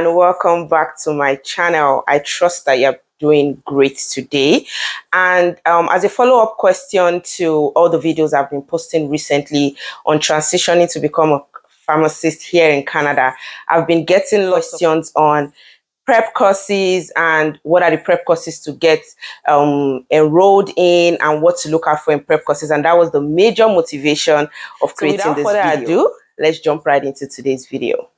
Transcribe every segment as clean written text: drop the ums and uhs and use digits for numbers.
and welcome back to my channel. I trust that you're doing great today. And as a follow-up question to all the videos I've been posting recently on transitioning to become a pharmacist here in Canada, I've been getting questions on prep courses and what are the prep courses to get enrolled in and what to look out for in prep courses. And that was the major motivation of creating this video. Without further ado, let's jump right into today's video.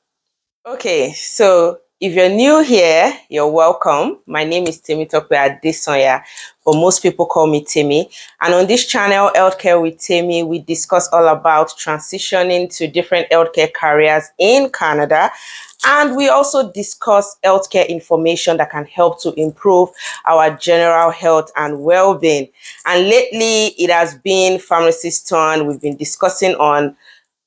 Okay, so if you're new here, you're welcome. My name is Temitope Adesonya, but most people call me Temi. And on this channel, Healthcare with Temi, we discuss all about transitioning to different healthcare careers in Canada. And we also discuss healthcare information that can help to improve our general health and well-being. And lately, it has been pharmacist turn. We've been discussing on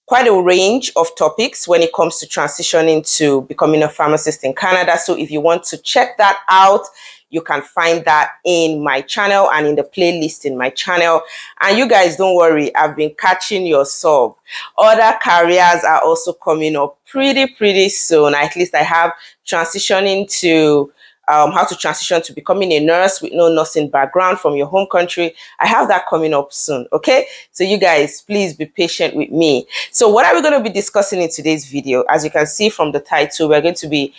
quite a range of topics when it comes to transitioning to becoming a pharmacist in Canada. So if you want to check that out, you can find that in my channel and in the playlist in my channel. And you guys, don't worry, I've been catching your sub. Other careers are also coming up pretty soon. At least I have transitioning to how to transition to becoming a nurse with no nursing background from your home country. I have that coming up soon, okay? So you guys, please be patient with me. So what are we going to be discussing in today's video? As you can see from the title, we're going to be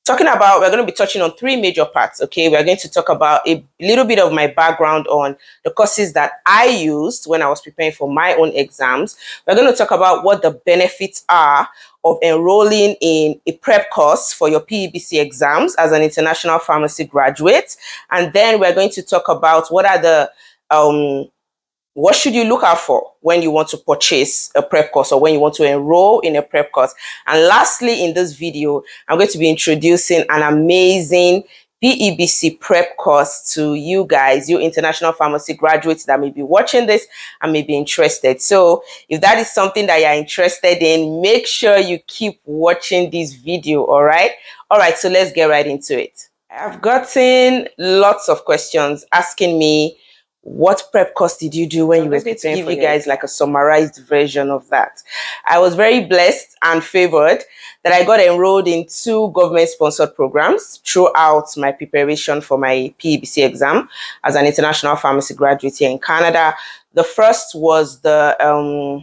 touching on three major parts, okay? We're going to talk about a little bit of my background on the courses that I used when I was preparing for my own exams. We're going to talk about what the benefits are of enrolling in a prep course for your PEBC exams as an international pharmacy graduate. And then we're going to talk about what are the what should you look out for when you want to purchase a prep course or when you want to enroll in a prep course. And lastly, in this video, I'm going to be introducing an amazing PEBC prep course to you guys, you international pharmacy graduates that may be watching this and may be interested. So if that is something that you're interested in, make sure you keep watching this video, all right? All right, so let's get right into it. I've gotten lots of questions asking me, what prep course did you do when you were preparing? Give you guys like a summarized version of that. I was very blessed and favored that I got enrolled in 2 government-sponsored programs throughout my preparation for my PEBC exam as an international pharmacy graduate here in Canada. The first was the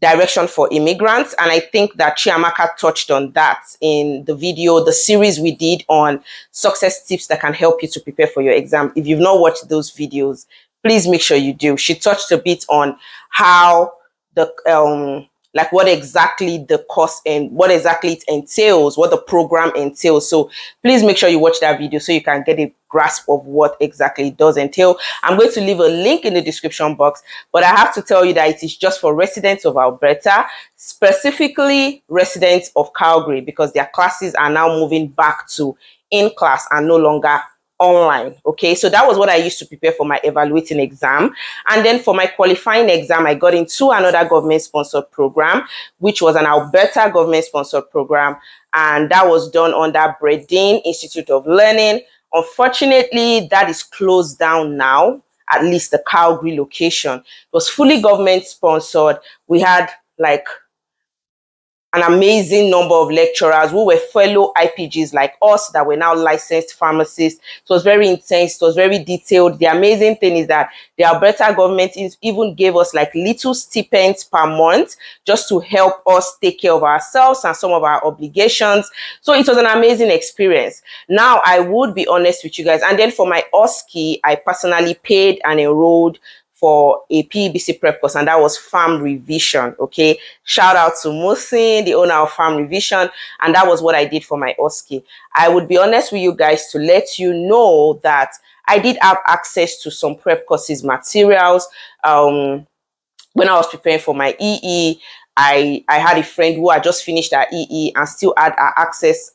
direction for immigrants, and I think that Chiamaka touched on that in the video, the series we did on success tips that can help you to prepare for your exam. If you've not watched those videos, please make sure you do. She touched a bit on how the like what exactly the course and what exactly it entails, what the program entails. So please make sure you watch that video so you can get a grasp of what exactly it does entail. I'm going to leave a link in the description box, but I have to tell you that it is just for residents of Alberta, specifically residents of Calgary, because their classes are now moving back to in-class and no longer online. Okay, so that was what I used to prepare for my evaluating exam. And then for my qualifying exam, I got into another government-sponsored program, which was an Alberta government-sponsored program, and that was done under Bredin Institute of Learning. Unfortunately, that is closed down now, at least the Calgary location. It was fully government-sponsored. We had like an amazing number of lecturers who were fellow IPGs like us that were now licensed pharmacists. It was very intense. It was very detailed. The amazing thing is that the Alberta government even gave us like little stipends per month just to help us take care of ourselves and some of our obligations. So it was an amazing experience. Now, I would be honest with you guys. And then for my OSCE, I personally paid and enrolled for a PEBC prep course, and that was Farm Revision, okay? Shout out to Musin, the owner of Farm Revision, and that was what I did for my OSCE. I would be honest with you guys to let you know that I did have access to some prep courses materials. When I was preparing for my EE, I had a friend who had just finished her EE and still had her access,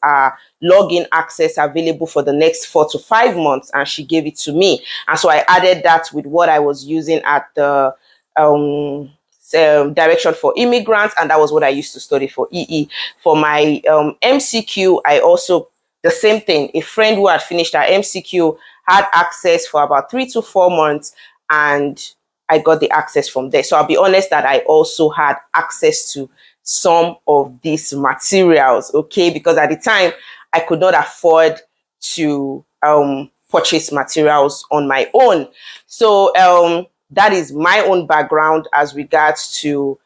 login access available for the next 4 to 5 months, and she gave it to me. And so I added that with what I was using at the direction for immigrants, and that was what I used to study for EE. For my MCQ, I also, the same thing, a friend who had finished her MCQ had access for about 3 to 4 months, and I got the access from there. So I'll be honest that I also had access to some of these materials, okay? Because at the time, I could not afford to purchase materials on my own. So that is my own background as regards to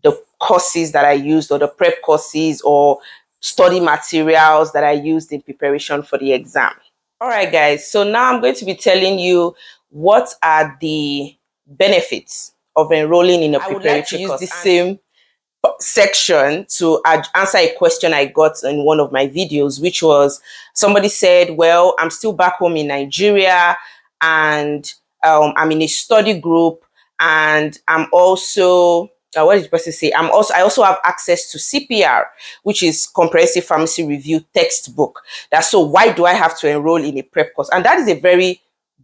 the courses that I used, or the prep courses or study materials that I used in preparation for the exam. All right, guys. So now I'm going to be telling you what are the benefits of enrolling in a preparatory course. I would like to use the same section to answer a question I got in one of my videos, which was somebody said, well, I'm still back home in Nigeria, and I'm in a study group, and I'm also what did the person say? I also have access to CPR, which is Comprehensive Pharmacy Review textbook. That's so why do I have to enroll in a prep course? And that is a very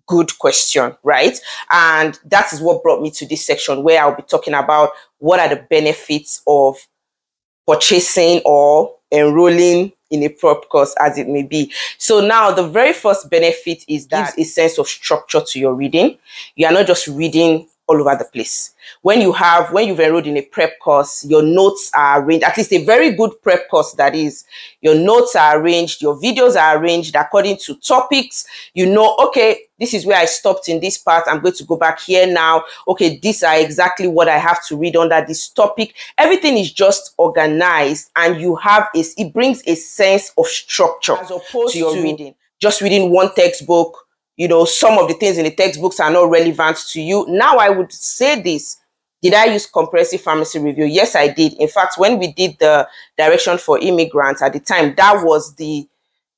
good question, right? And that is what brought me to this section where I'll be talking about what are the benefits of purchasing or enrolling in a prep course, as it may be. So now the very first benefit is that gives a sense of structure to your reading. You are not just reading all over the place. When you've enrolled in a prep course, your notes are arranged, at least a very good prep course that is. Your notes are arranged, your videos are arranged according to topics. You know, okay, this is where I stopped in this part. I'm going to go back here now. Okay, these are exactly what I have to read under this topic. Everything is just organized, and it brings a sense of structure as opposed to your reading. Just reading one textbook, you know, some of the things in the textbooks are not relevant to you. Now, I would say this. Did I use Comprehensive Pharmacy Review? Yes, I did. In fact, when we did the direction for immigrants at the time, that was the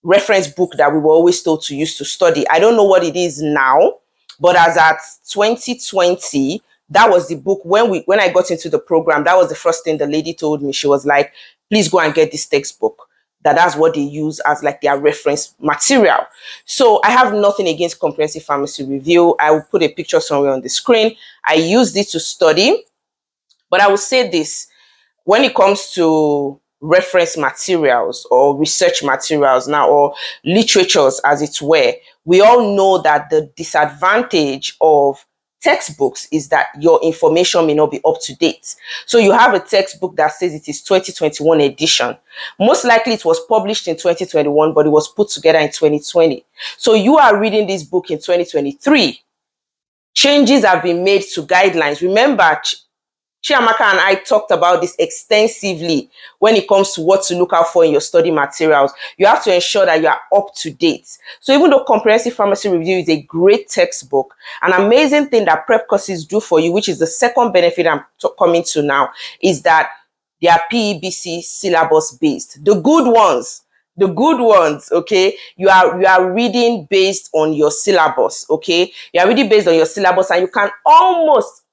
reference book that we were always told to use to study. I don't know what it is now, but as at 2020, that was the book. When I got into the program, that was the first thing the lady told me. She was like, please go and get this textbook. That's what they use as like their reference material. So I have nothing against Comprehensive Pharmacy Review. I will put a picture somewhere on the screen. I used it to study, but I will say this, when it comes to reference materials or research materials now, or literatures as it were, we all know that the disadvantage of textbooks is that your information may not be up to date. So you have a textbook that says it is 2021 edition. Most likely it was published in 2021, but it was put together in 2020. So you are reading this book in 2023. Changes have been made to guidelines. Remember, Chiamaka and I talked about this extensively when it comes to what to look out for in your study materials. You have to ensure that you are up to date. So even though Comprehensive Pharmacy Review is a great textbook, an amazing thing that prep courses do for you, which is the second benefit I'm coming to now, is that they are PEBC syllabus based. The good ones, okay? You are reading based on your syllabus, okay? You are reading based on your syllabus, and you can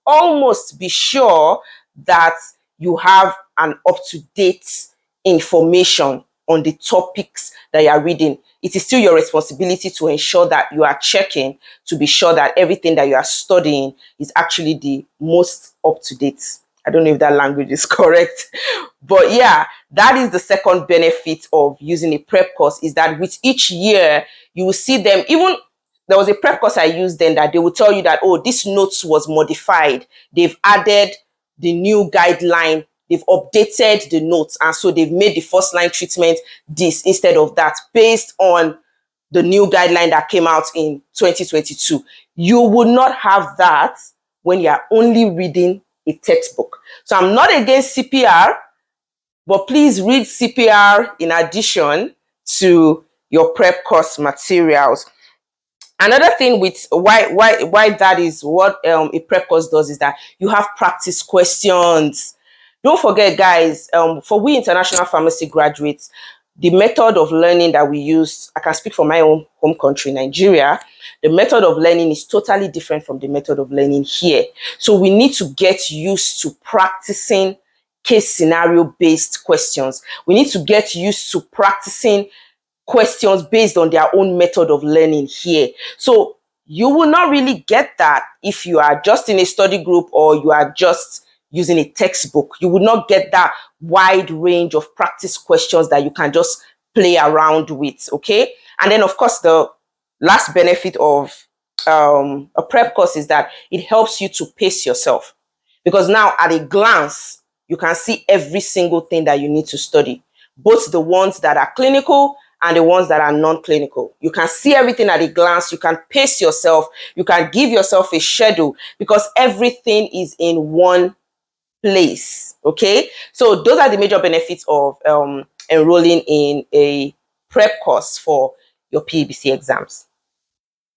almost be sure that you have an up-to-date information on the topics that you are reading. It is still your responsibility to ensure that you are checking to be sure that everything that you are studying is actually the most up-to-date. I don't know if that language is correct, but yeah, that is the second benefit of using a prep course, is that with each year, you will see them. Even there was a prep course I used then that they will tell you that, oh, this notes was modified. They've added the new guideline. They've updated the notes. And so they've made the first line treatment this instead of that, based on the new guideline that came out in 2022. You would not have that when you are only reading a textbook. So I'm not against CPR, but please read CPR in addition to your prep course materials. Another thing with why that is what a prep course does is that you have practice questions. Don't forget, guys, for we international pharmacy graduates, the method of learning that we use, I can speak for my own home country, Nigeria, the method of learning is totally different from the method of learning here. So we need to get used to practicing case scenario based questions. We need to get used to practicing questions based on their own method of learning here. So you will not really get that if you are just in a study group or you are just using a textbook. You will not get that wide range of practice questions that you can just play around with, okay? And then, of course, the last benefit of a prep course is that it helps you to pace yourself. Because now, at a glance, you can see every single thing that you need to study, both the ones that are clinical and the ones that are non-clinical. You can see everything at a glance. You can pace yourself. You can give yourself a schedule because everything is in one place. Okay, so those are the major benefits of enrolling in a prep course for your PEBC exams.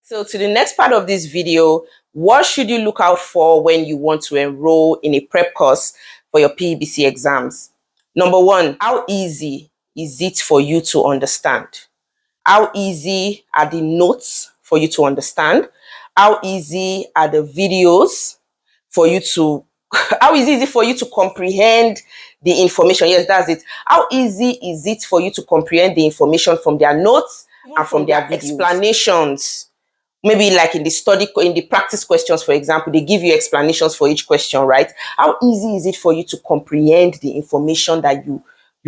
So to the next part of this video, what should you look out for when you want to enroll in a prep course for your PEBC exams? Number one, how easy is it for you to understand? How easy are the notes for you to understand? How easy are the videos for you to, how easy is it for you to comprehend the information? Yes, that's it. How easy is it for you to comprehend the information from their notes and from their explanations? Maybe like in the practice questions, for example, they give you explanations for each question, right? How easy is it for you to comprehend the information that you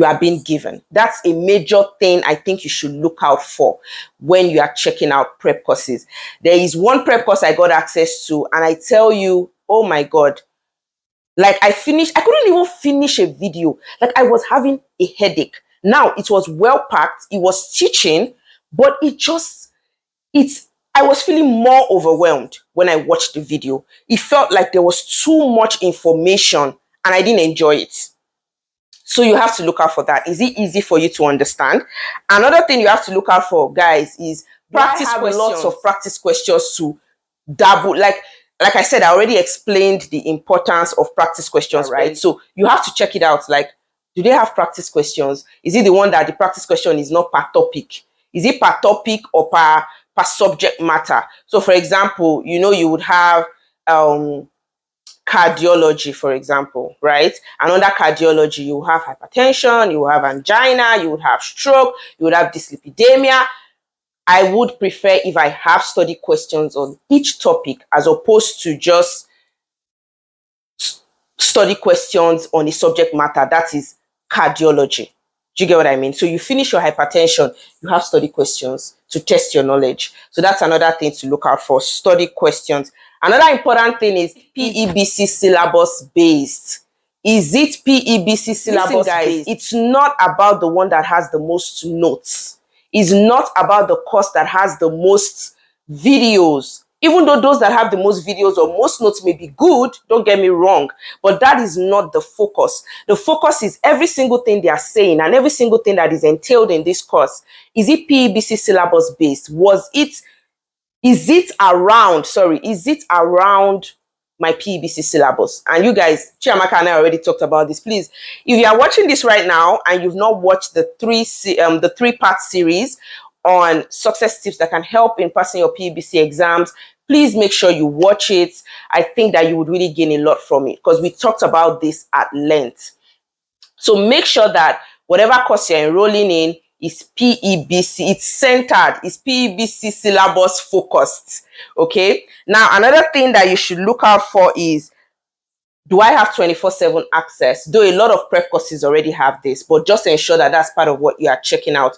are being given? That's a major thing I think you should look out for when you are checking out prep courses. There is one prep course I got access to, and I tell you, oh my God, like I couldn't even finish a video. Like I was having a headache. Now it was well packed, it was teaching, but I was feeling more overwhelmed when I watched the video. It felt like there was too much information and I didn't enjoy it. So you have to look out for that. Is it easy for you to understand? Another thing you have to look out for, guys, is practice questions. Lots of practice questions to dabble. Like I said, I already explained the importance of practice questions, right? So you have to check it out. Like, do they have practice questions? Is it the one that the practice question is not per topic? Is it per topic or per subject matter? So for example, you would have cardiology, for example, right? And under cardiology, you have hypertension, you have angina, you would have stroke, you would have dyslipidemia. I would prefer if I have study questions on each topic as opposed to just study questions on a subject matter that is cardiology. Do you get what I mean? So you finish your hypertension, you have study questions to test your knowledge. So that's another thing to look out for, study questions. Another important thing is PEBC syllabus based. Is it PEBC syllabus based? It's not about the one that has the most notes. It's not about the course that has the most videos. Even though those that have the most videos or most notes may be good, don't get me wrong, but that is not the focus. The focus is every single thing they are saying and every single thing that is entailed in this course. Is it PEBC syllabus based? Is it around my PEBC syllabus? And you guys, Chiamaka and I already talked about this. Please, if you are watching this right now and you've not watched the three-part series on success tips that can help in passing your PEBC exams, please make sure you watch it. I think that you would really gain a lot from it because we talked about this at length. So make sure that whatever course you're enrolling in is PEBC, it's centered, it's PEBC syllabus focused. Okay. Now, another thing that you should look out for is, do I have 24/7 access? Though a lot of prep courses already have this, but just ensure that that's part of what you are checking out.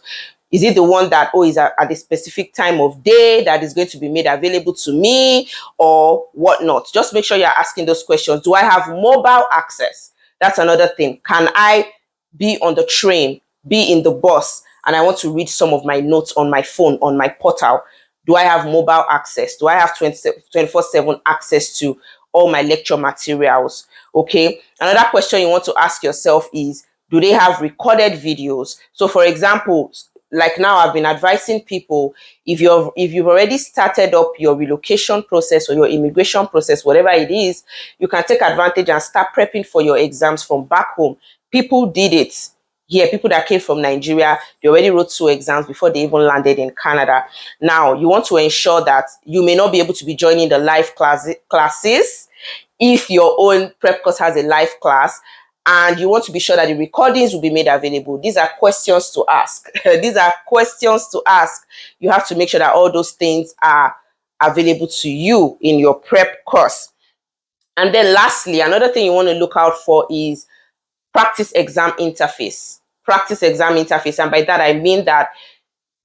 Is it the one that, is at a specific time of day that is going to be made available to me or whatnot? Just make sure you're asking those questions. Do I have mobile access? That's another thing. Can I be on the train, be in the bus, and I want to read some of my notes on my phone, on my portal? Do I have mobile access? Do I have 24/7 access to all my lecture materials? Okay. Another question you want to ask yourself is, do they have recorded videos? So for example, like now I've been advising people, if you've already started up your relocation process or your immigration process, whatever it is, you can take advantage and start prepping for your exams from back home. People did it here. People that came from Nigeria, they already wrote 2 exams before they even landed in Canada. Now, you want to ensure that you may not be able to be joining the live classes if your own prep course has a live class, and you want to be sure that the recordings will be made available. These are questions to ask. These are questions to ask. You have to make sure that all those things are available to you in your prep course. And then lastly, another thing you want to look out for is practice exam interface. Practice exam interface. And by that, I mean that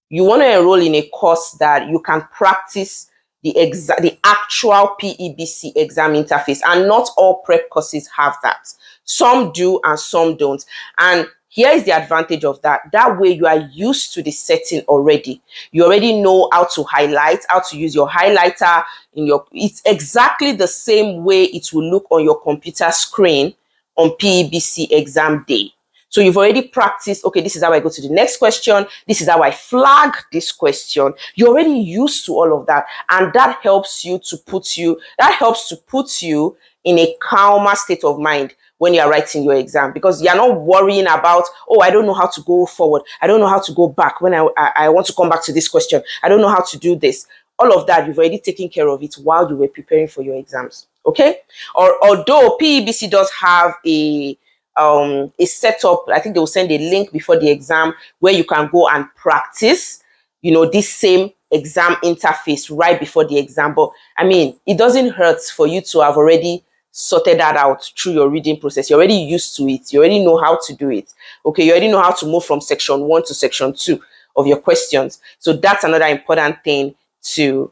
you want to enroll in a course that you can practice the actual PEBC exam interface. And not all prep courses have that. Some do and some don't. And Here is the advantage of that. That way you are used to the setting already. You already know how to highlight, how to use your highlighter in your, it's exactly the same way it will look on your computer screen on PEBC exam day. So you've already practiced, okay, this is how I go to the next question. This is how I flag this question. You're already used to all of that. And that helps to put you in a calmer state of mind when you're writing your exam, because you're not worrying about, oh, I don't know how to go forward. I don't know how to go back when I want to come back to this question. I don't know how to do this. All of that, you've already taken care of it while you were preparing for your exams. Okay? Although PEBC does have a setup, I think they will send a link before the exam where you can go and practice, this same exam interface right before the exam. But I mean, it doesn't hurt for you to have already sorted that out through your reading process. You're already used to it. You already know how to do it. Okay, you already know how to move from section 1 to section 2 of your questions. So that's another important thing to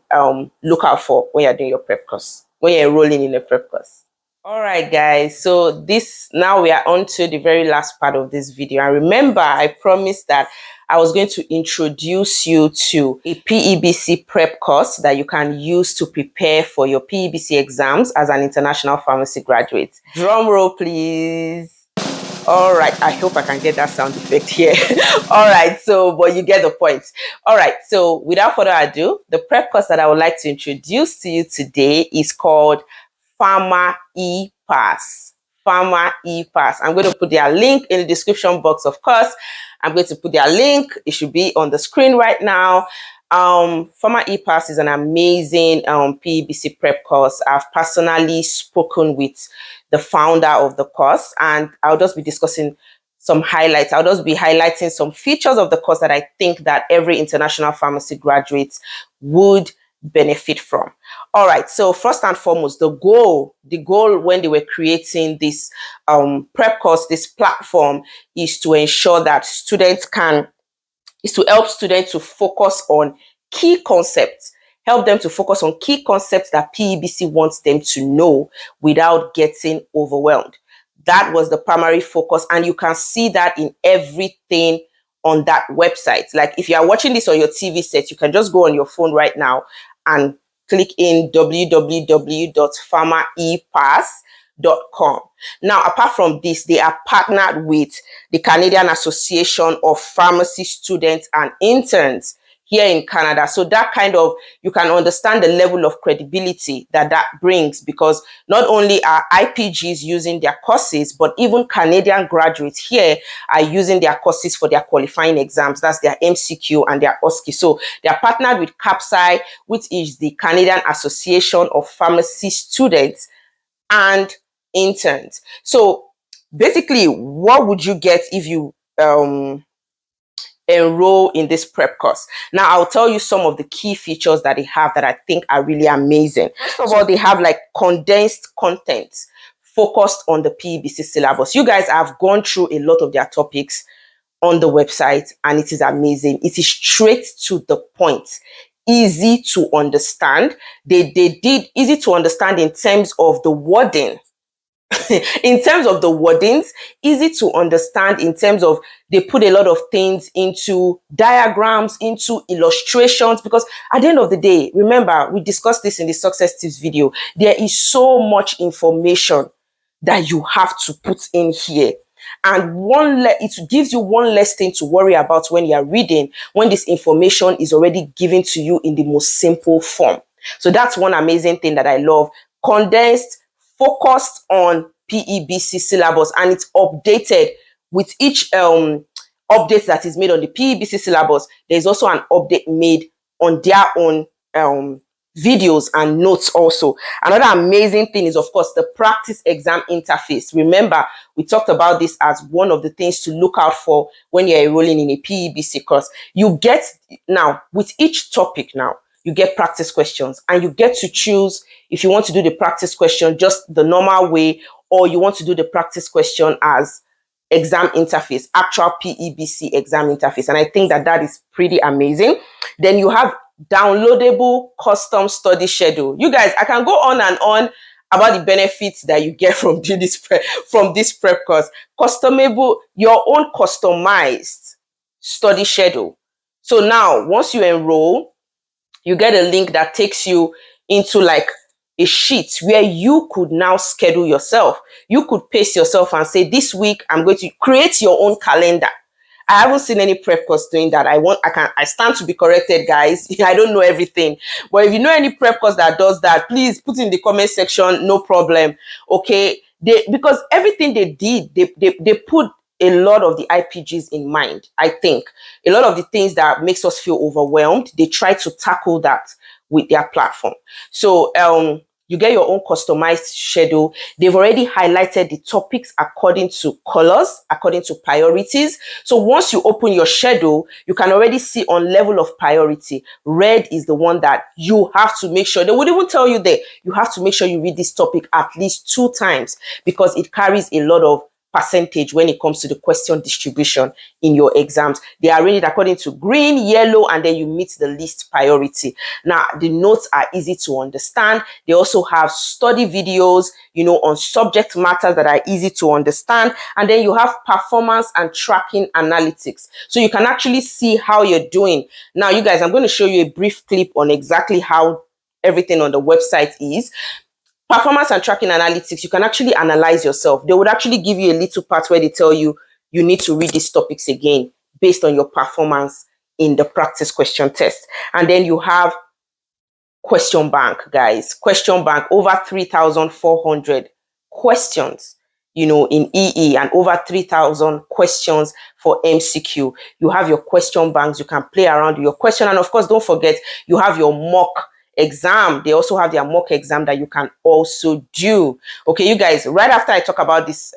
look out for when you're doing your prep course, when you're enrolling in a prep course. All right, guys, so now we are on to the very last part of this video. And remember, I promised that I was going to introduce you to a PEBC prep course that you can use to prepare for your PEBC exams as an international pharmacy graduate. Drum roll, please. All right, I hope I can get that sound effect here. All right, but you get the point. All right, so without further ado, the prep course that I would like to introduce to you today is called PharmaEpass. PharmaEpass. I'm going to put their link in the description box, of course. I'm going to put their link. It should be on the screen right now. PharmaEpass is an amazing PEBC prep course. I've personally spoken with the founder of the course, and I'll just be discussing some highlights. I'll just be highlighting some features of the course that I think that every international pharmacy graduate would benefit from. All right, so first and foremost, the goal when they were creating this prep course, this platform, is to ensure that help students to focus on key concepts, help them to focus on key concepts that PEBC wants them to know without getting overwhelmed. That was the primary focus, and you can see that in everything on that website. Like if you are watching this on your TV set, you can just go on your phone right now and click in www.pharmaepass.com. Now, apart from this, they are partnered with the Canadian Association of Pharmacy Students and Interns here in Canada. So that you can understand the level of credibility that brings, because not only are IPGs using their courses, but even Canadian graduates here are using their courses for their qualifying exams. That's their MCQ and their OSCE. So they are partnered with CAPSI, which is the Canadian Association of Pharmacy Students and Interns. So basically, what would you get if you enroll in this prep course? Now, I'll tell you some of the key features that they have that I think are really amazing. First of all, they have like condensed content focused on the PEBC syllabus. You guys have gone through a lot of their topics on the website, and it is amazing. It is straight to the point, easy to understand. They did easy to understand in terms of the wording. In terms of the wordings, easy to understand in terms of they put a lot of things into diagrams, into illustrations, because at the end of the day, remember, we discussed this in the success tips video, there is so much information that you have to put in here. And it gives you one less thing to worry about when you're reading, when this information is already given to you in the most simple form. So that's one amazing thing that I love. Condensed, focused on PEBC syllabus, and it's updated with each update that is made on the PEBC syllabus. There's also an update made on their own videos and notes also. Another amazing thing is, of course, the practice exam interface. Remember, we talked about this as one of the things to look out for when you're enrolling in a PEBC course. You get, now, with each topic now, you get practice questions, and you get to choose if you want to do the practice question just the normal way, or you want to do the practice question as exam interface, actual PEBC exam interface. And I think that is pretty amazing. Then you have downloadable custom study schedule. You guys, I can go on and on about the benefits that you get from doing this prep course. Customable, your own customized study schedule. So now, once you enroll, you get a link that takes you into like a sheet where you could now schedule yourself. You could pace yourself and say, this week I'm going to create your own calendar. I haven't seen any prep course doing that. I stand to be corrected, guys. I don't know everything. But if you know any prep course that does that, please put in the comment section, no problem. Okay. Because everything they did, they put a lot of the IPGs in mind. I think a lot of the things that makes us feel overwhelmed, they try to tackle that with their platform. So you get your own customized schedule. They've already highlighted the topics according to colors, according to priorities. So once you open your schedule, you can already see on level of priority. Red is the one that you have to make sure. They would even tell you there, you have to make sure you read this topic at least 2 times because it carries a lot of percentage when it comes to the question distribution in your exams. They are rated according to green, yellow, and then you meet the least priority. Now, the notes are easy to understand. They also have study videos, on subject matters that are easy to understand. And then you have performance and tracking analytics. So you can actually see how you're doing. Now, you guys, I'm going to show you a brief clip on exactly how everything on the website is. Performance and tracking analytics, you can actually analyze yourself. They would actually give you a little part where they tell you, you need to read these topics again based on your performance in the practice question test. And then you have question bank, guys. Question bank, over 3,400 questions, in EE and over 3,000 questions for MCQ. You have your question banks. You can play around with your question. And of course, don't forget, you have your mock exam. They also have their mock exam that you can also do. Okay, you guys, right after I talk about this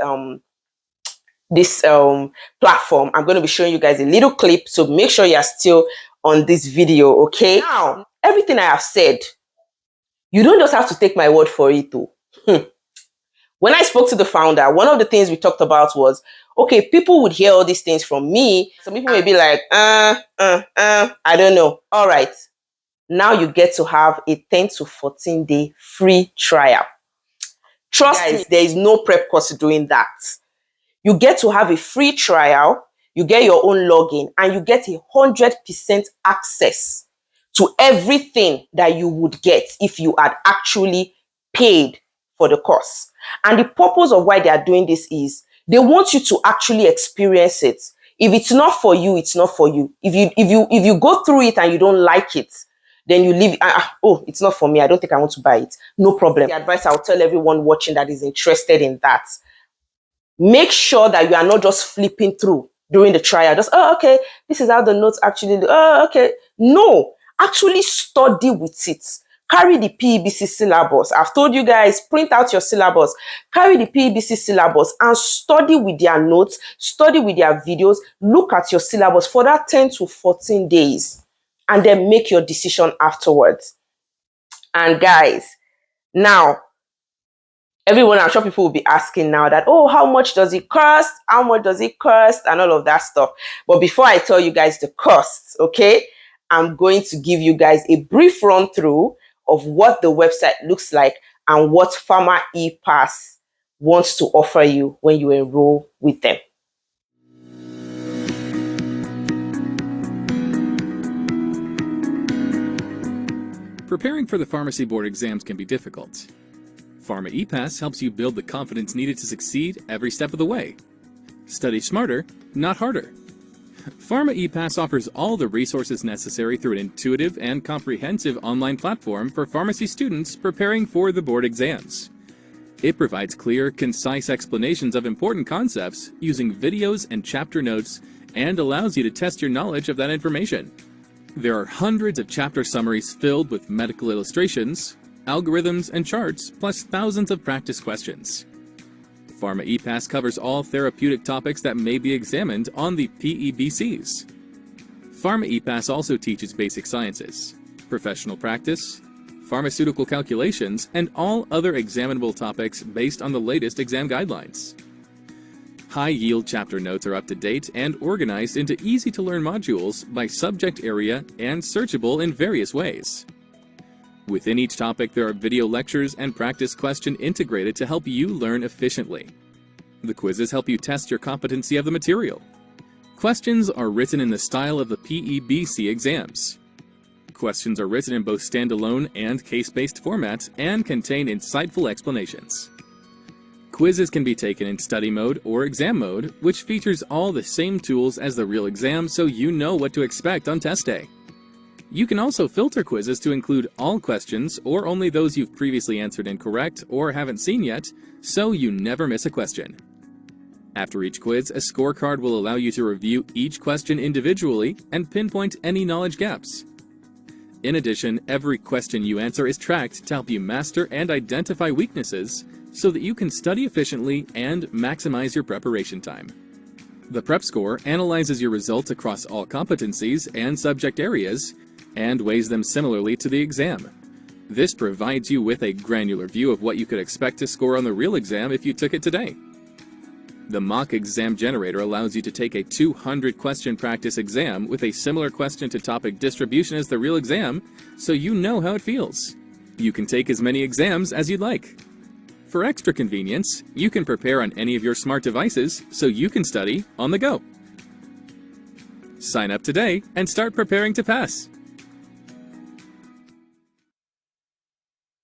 platform, I'm going to be showing you guys a little clip, so make sure you are still on this video. Okay, now everything I have said, you don't just have to take my word for it though. When I spoke to the founder, one of the things we talked about was, okay, people would hear all these things from me. Some people may be like, I don't know. All right. Now you get to have a 10 to 14 day free trial. Trust me, there is no prep course doing that. You get to have a free trial, you get your own login, and you get 100% access to everything that you would get if you had actually paid for the course. And the purpose of why they are doing this is they want you to actually experience it. If it's not for you, it's not for you. If you go through it and you don't like it, then you leave. Oh, it's not for me. I don't think I want to buy it. No problem. The advice I'll tell everyone watching that is interested in that. Make sure that you are not just flipping through during the trial. Just, oh, okay, this is how the notes actually do. Oh, okay. No, actually study with it. Carry the PEBC syllabus. I've told you guys, print out your syllabus. Carry the PEBC syllabus and study with their notes, study with their videos. Look at your syllabus for that 10 to 14 days. And then make your decision afterwards. And guys, now, everyone, I'm sure people will be asking now that, oh, how much does it cost? How much does it cost? And all of that stuff. But before I tell you guys the costs, okay, I'm going to give you guys a brief run through of what the website looks like and what PharmaEpass wants to offer you when you enroll with them. Preparing for the pharmacy board exams can be difficult. PharmaEpass helps you build the confidence needed to succeed every step of the way. Study smarter, not harder. PharmaEpass offers all the resources necessary through an intuitive and comprehensive online platform for pharmacy students preparing for the board exams. It provides clear, concise explanations of important concepts using videos and chapter notes and allows you to test your knowledge of that information. There are hundreds of chapter summaries filled with medical illustrations, algorithms, and charts, plus thousands of practice questions. PharmaEpass covers all therapeutic topics that may be examined on the PEBCs. PharmaEpass also teaches basic sciences, professional practice, pharmaceutical calculations, and all other examinable topics based on the latest exam guidelines. High-yield chapter notes are up to date and organized into easy-to-learn modules by subject area and searchable in various ways. Within each topic, there are video lectures and practice questions integrated to help you learn efficiently. The quizzes help you test your competency of the material. Questions are written in the style of the PEBC exams. Questions are written in both standalone and case-based formats and contain insightful explanations. Quizzes can be taken in study mode or exam mode, which features all the same tools as the real exam, so you know what to expect on test day. You can also filter quizzes to include all questions or only those you've previously answered incorrect or haven't seen yet, so you never miss a question. After each quiz, a scorecard will allow you to review each question individually and pinpoint any knowledge gaps. In addition, every question you answer is tracked to help you master and identify weaknesses so that you can study efficiently and maximize your preparation time. The Prep Score analyzes your results across all competencies and subject areas and weighs them similarly to the exam. This provides you with a granular view of what you could expect to score on the real exam if you took it today. The Mock Exam Generator allows you to take a 200-question practice exam with a similar question-to-topic distribution as the real exam, so you know how it feels. You can take as many exams as you'd like. For extra convenience, you can prepare on any of your smart devices, so you can study on the go. Sign up today and start preparing to pass.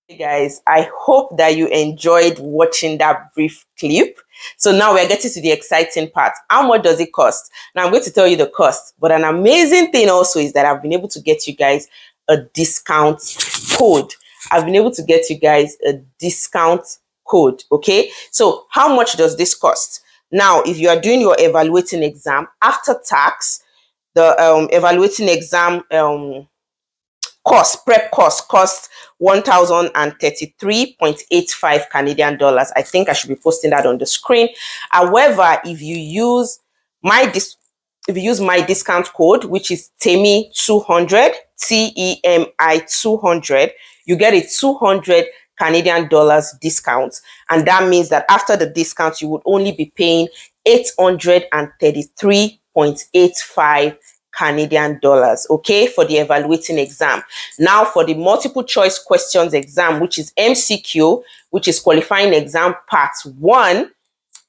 Hey guys, I hope that you enjoyed watching that brief clip. So now we're getting to the exciting part. How much does it cost? Now I'm going to tell you the cost, but an amazing thing also is that I've been able to get you guys a discount code. I've been able to get you guys a discount code. Okay, so how much does this cost? Now, if you are doing your evaluating exam after tax, the evaluating exam prep cost costs 1,033.85 Canadian dollars. I think I should be posting that on the screen. However, if you use my discount code, which is TEMI200, TEMI 200, you get a 200 Canadian dollars discount, and that means that after the discount you would only be paying 833.85 Canadian dollars, okay, for the evaluating exam. Now for the multiple choice questions exam, which is MCQ, which is qualifying exam part 1,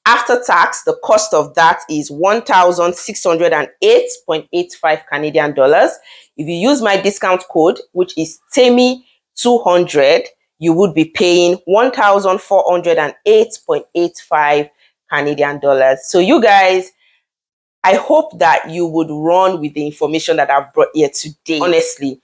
after tax, the cost of that is 1,608.85 Canadian dollars. If you use my discount code, which is TEMI200, you would be paying 1,408.85 Canadian dollars. So you guys, I hope that you would run with the information that I've brought here today. Honestly,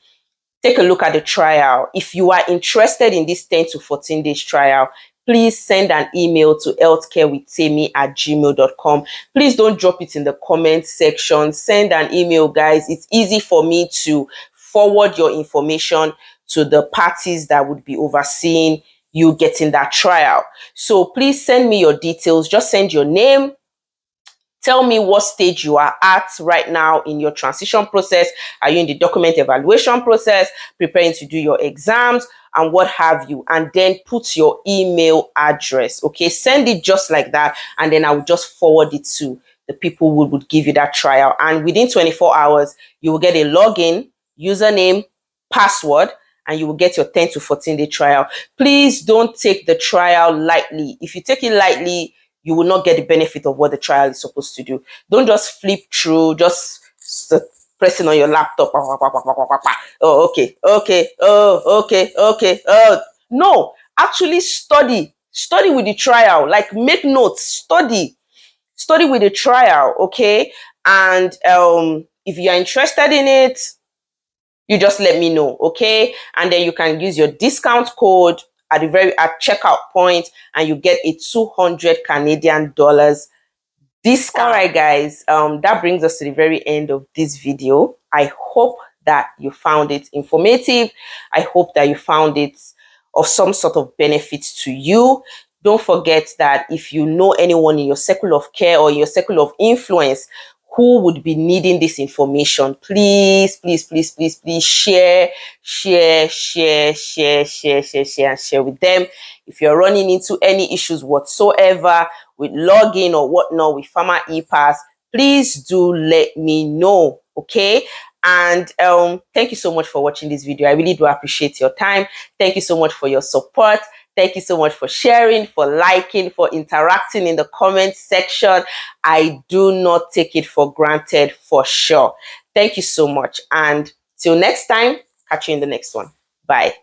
take a look at the trial. If you are interested in this 10 to 14 days trial, please send an email to healthcarewithtemi@gmail.com. Please don't drop it in the comment section. Send an email, guys. It's easy for me to forward your information to the parties that would be overseeing you getting that trial. So please send me your details. Just send your name. Tell me what stage you are at right now in your transition process. Are you in the document evaluation process, preparing to do your exams, and what have you? And then put your email address, okay? Send it just like that, and then I will just forward it to the people who would give you that trial. And within 24 hours, you will get a login, username, password, and you will get your 10 to 14 day trial. Please don't take the trial lightly. If you take it lightly, you will not get the benefit of what the trial is supposed to do. Don't just flip through, just pressing on your laptop. Oh, okay, okay, oh, okay, okay. No, actually study. Study with the trial. Like, make notes, study with the trial, okay? And if you are interested in it, you just let me know, okay? And then you can use your discount code at checkout point, and you get a 200 Canadian dollars discount. All right, guys, that brings us to the very end of this video. I hope that you found it informative. I hope that you found it of some sort of benefit to you. Don't forget that if you know anyone in your circle of care or in your circle of influence who would be needing this information, please, please, please, please, please share and share with them. If you're running into any issues whatsoever with login or whatnot with PharmaEpass, please do let me know, okay? And thank you so much for watching this video. I really do appreciate your time. Thank you so much for your support. Thank you so much for sharing, for liking, for interacting in the comment section. I do not take it for granted, for sure. Thank you so much. And till next time, catch you in the next one. Bye.